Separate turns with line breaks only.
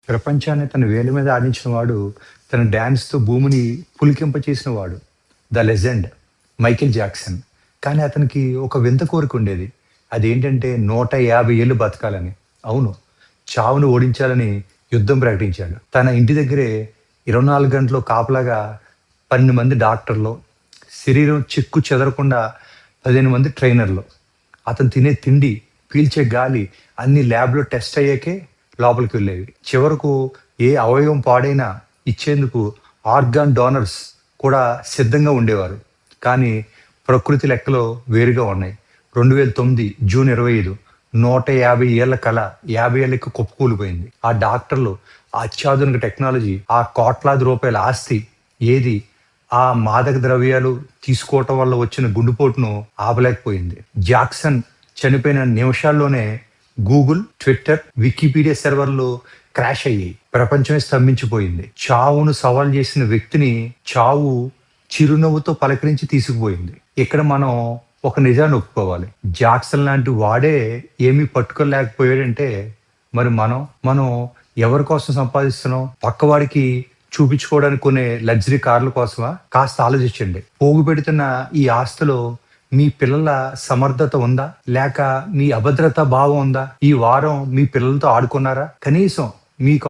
ప్రపంచాన్ని తన వేలి మీద ఆడించిన వాడు, తన డాన్స్‌తో భూమిని పులికింపచేసిన వాడు. The legend Michael Jackson. కానీ అతనికి ఒక వింత కోరిక ఉండేది. అదేంటంటే 150 ఏళ్ళు బతకాలని. అవును. చావును ఓడించాలని యుద్ధం ప్రకటించాడు. తన ఇంటి దగ్గరే 24 గంటలు కాపలాగా 12 మంది డాక్టర్లు, శరీరం చెక్కు చెదరకుండా 15 మంది ట్రైనర్లు. అతను తినే తిండి, పీల్చే గాలి అన్ని ల్యాబ్‌లో టెస్ట్ అయ్యాకే లోపలికి వెళ్ళేవి. చివరకు ఏ అవయవం పాడైనా ఇచ్చేందుకు ఆర్గాన్ డోనర్స్ కూడా సిద్ధంగా ఉండేవారు. కానీ ప్రకృతి లెక్కలు వేరుగా ఉన్నాయి. 2009 జూన్ 25 150 ఏళ్ల కల 50 ఏళ్ళకి కుప్పకూలిపోయింది. ఆ డాక్టర్లు, ఆ అత్యాధునిక టెక్నాలజీ, ఆ కోట్లాది రూపాయల ఆస్తి ఏది ఆ మాదక ద్రవ్యాలు తీసుకోవటం వల్ల వచ్చిన గుండెపోటును ఆపలేకపోయింది. జాక్సన్ చనిపోయిన నిమిషాల్లోనే గూగుల్, ట్విట్టర్, వికీపీడియా సర్వర్లు క్రాష్ అయ్యాయి. ప్రపంచమే స్తంభించిపోయింది. చావును సవాల్ చేసిన వ్యక్తిని చావు చిరునవ్వుతో పలకరించి తీసుకుపోయింది. ఇక్కడ మనం ఒక నిజాన్ని ఒప్పుకోవాలి. జాక్సన్ లాంటి వాడే ఏమీ పట్టుకోలేకపోయాడంటే మరి మనం ఎవరి కోసం సంపాదిస్తున్నాం? పక్కవాడికి చూపించుకోవడానికి కొనే లగ్జరీ కార్ల కోసమా? కాస్త ఆలోచించండి. పోగు పెడుతున్న ఈ ఆస్తిలో మీ పిల్లల సమర్థత ఉందా? లేక మీ అభద్రతా భావం ఉందా? ఈ వారం మీ పిల్లలతో ఆడుకున్నారా? కనీసం మీకు